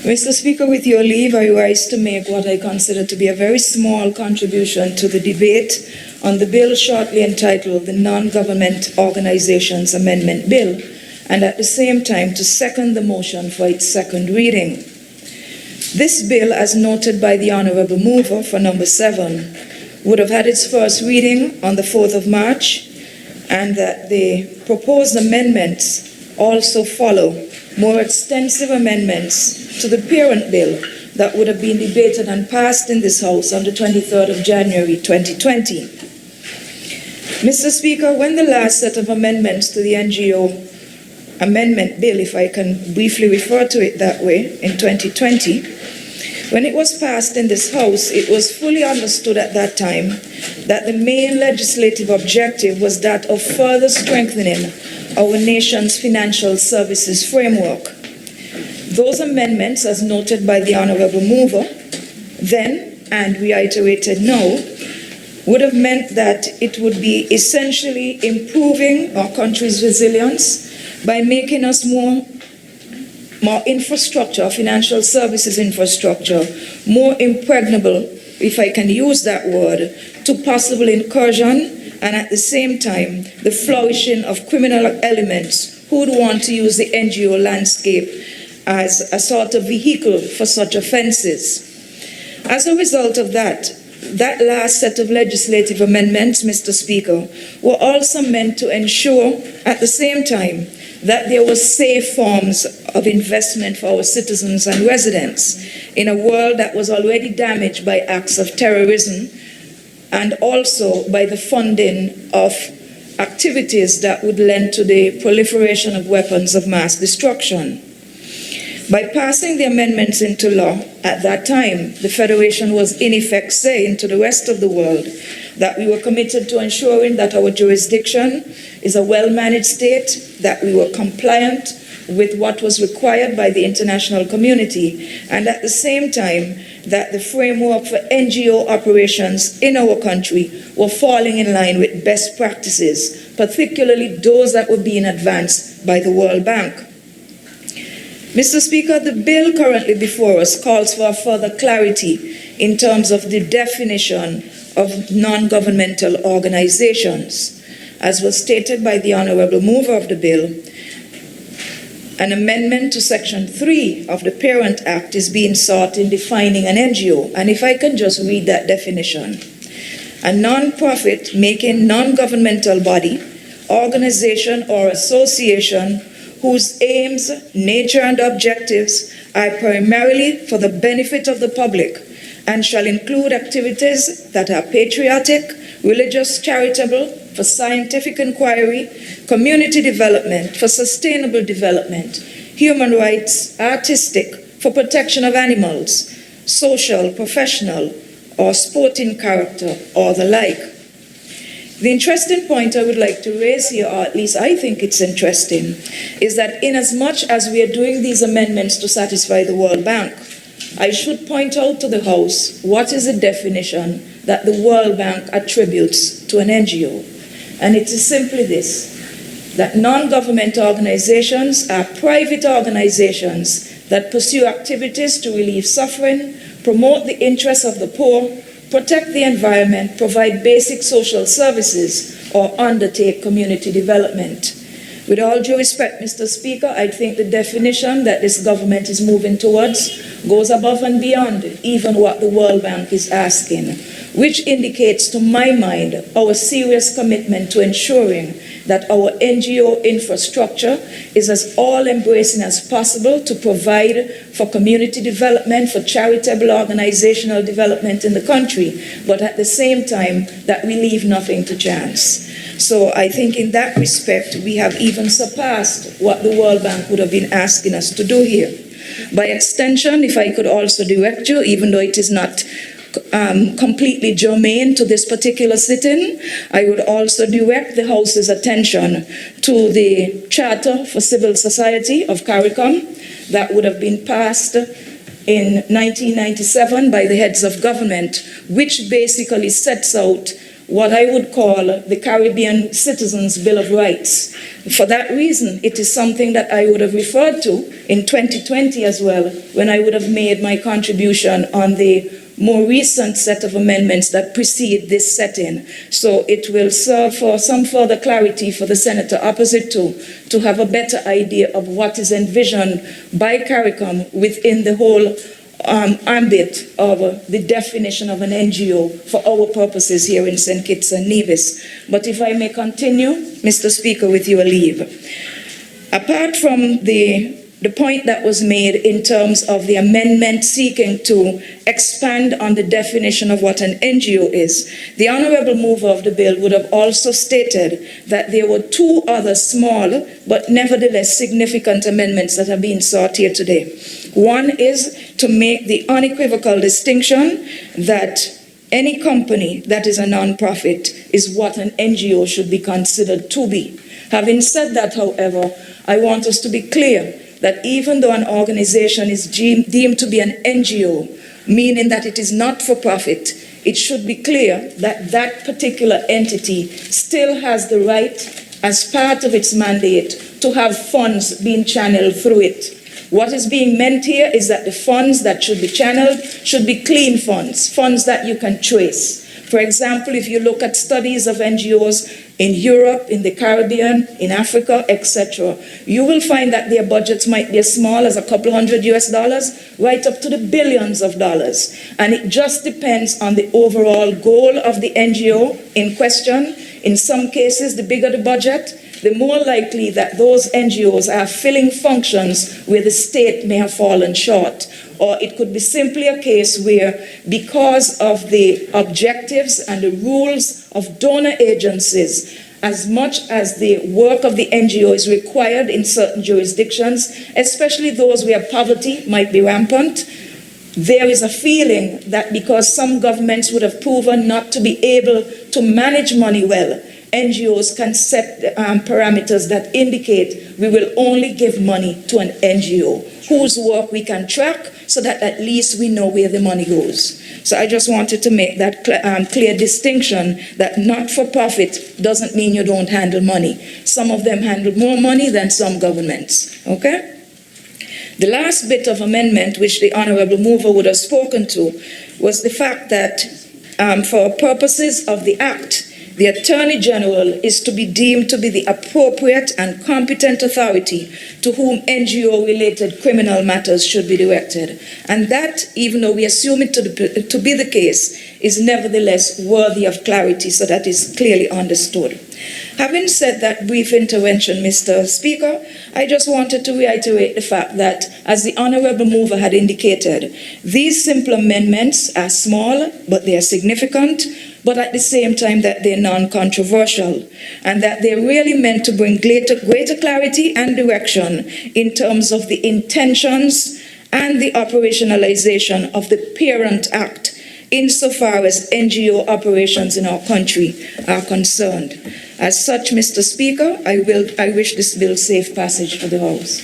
Mr. Speaker, with your leave, I rise to make what I consider to be a very small contribution to the debate on the bill shortly entitled the Non-Government Organizations Amendment Bill, and at the same time to second the motion for its second reading. This bill, as noted by the Honourable Mover for number 7, would have had its first reading on the 4th of March, and that the proposed amendments also follow more extensive amendments to the parent bill that would have been debated and passed in this House on the 23rd of January 2020. Mr. Speaker, when the last set of amendments to the NGO Amendment Bill, if I can briefly refer to it that way, in 2020, when it was passed in this House, it was fully understood at that time that the main legislative objective was that of further strengthening our nation's financial services framework. Those amendments, as noted by the Honourable Mover, then and reiterated now, would have meant that it would be essentially improving our country's resilience by making us more infrastructure, financial services infrastructure, more impregnable, if I can use that word, to possible incursion, and at the same time, the flourishing of criminal elements who would want to use the NGO landscape as a sort of vehicle for such offenses. As a result of that last set of legislative amendments, Mr. Speaker, were also meant to ensure at the same time that there were safe forms of investment for our citizens and residents in a world that was already damaged by acts of terrorism and also by the funding of activities that would lend to the proliferation of weapons of mass destruction. By passing the amendments into law at that time, the Federation was in effect saying to the rest of the world that we were committed to ensuring that our jurisdiction is a well-managed state, that we were compliant with what was required by the international community, and at the same time that the framework for NGO operations in our country were falling in line with best practices, particularly those that were being advanced by the World Bank. Mr. Speaker, the bill currently before us calls for further clarity in terms of the definition of non-governmental organizations. As was stated by the Honourable Mover of the bill, an amendment to Section 3 of the Parent Act is being sought in defining an NGO. And if I can just read that definition: a non-profit making non-governmental body, organization, or association whose aims, nature, and objectives are primarily for the benefit of the public and shall include activities that are patriotic, religious, charitable, for scientific inquiry, community development, for sustainable development, human rights, artistic, for protection of animals, social, professional, or sporting character, or the like. The interesting point I would like to raise here, or at least I think it's interesting, is that inasmuch as we are doing these amendments to satisfy the World Bank, I should point out to the House what is the definition that the World Bank attributes to an NGO. And it is simply this: that non-government organizations are private organizations that pursue activities to relieve suffering, promote the interests of the poor, protect the environment, provide basic social services, or undertake community development. With all due respect, Mr. Speaker, I think the definition that this government is moving towards goes above and beyond even what the World Bank is asking, which indicates to my mind our serious commitment to ensuring that our NGO infrastructure is as all-embracing as possible to provide for community development, for charitable organizational development in the country, but at the same time that we leave nothing to chance. So I think in that respect, we have even surpassed what the World Bank would have been asking us to do here. By extension, if I could also direct you, even though it is not completely germane to this particular sitting, I would also direct the House's attention to the Charter for Civil Society of CARICOM that would have been passed in 1997 by the heads of government, which basically sets out what I would call the Caribbean Citizens Bill of Rights. For that reason, it is something that I would have referred to in 2020 as well, when I would have made my contribution on the more recent set of amendments that precede this setting. So it will serve for some further clarity for the senator opposite to have a better idea of what is envisioned by CARICOM within the whole ambit of the definition of an NGO for our purposes here in St. Kitts and Nevis. But if I may continue, Mr. Speaker, with your leave. Apart from the point that was made in terms of the amendment seeking to expand on the definition of what an NGO is, the honorable mover of the bill would have also stated that there were two other small but nevertheless significant amendments that are being sought here today. One is to make the unequivocal distinction that any company that is a non-profit is what an NGO should be considered to be. Having said that, however, I want us to be clear that even though an organization is deemed to be an NGO, meaning that it is not for profit, it should be clear that that particular entity still has the right, as part of its mandate, to have funds being channeled through it. What is being meant here is that the funds that should be channeled should be clean funds, funds that you can trace. For example, if you look at studies of NGOs in Europe, in the Caribbean, in Africa, etc., you will find that their budgets might be as small as a couple $100 US, right up to the billions of dollars. And it just depends on the overall goal of the NGO in question. In some cases, the bigger the budget, the more likely that those NGOs are filling functions where the state may have fallen short. Or it could be simply a case where, because of the objectives and the rules of donor agencies, as much as the work of the NGO is required in certain jurisdictions, especially those where poverty might be rampant, there is a feeling that because some governments would have proven not to be able to manage money well, NGOs can set parameters that indicate we will only give money to an NGO whose work we can track so that at least we know where the money goes. So I just wanted to make that clear distinction that not-for-profit doesn't mean you don't handle money. Some of them handle more money than some governments, okay? The last bit of amendment which the honorable mover would have spoken to was the fact that for purposes of the Act, the Attorney General is to be deemed to be the appropriate and competent authority to whom NGO-related criminal matters should be directed. And that, even though we assume it to be the case, is nevertheless worthy of clarity, so that is clearly understood. Having said that brief intervention, Mr. Speaker, I just wanted to reiterate the fact that, as the honorable mover had indicated, these simple amendments are small, but they are significant, but at the same time that they're non-controversial, and that they're really meant to bring greater clarity and direction in terms of the intentions and the operationalization of the Parent Act insofar as NGO operations in our country are concerned. As such, Mr. Speaker, I wish this bill safe passage to the House.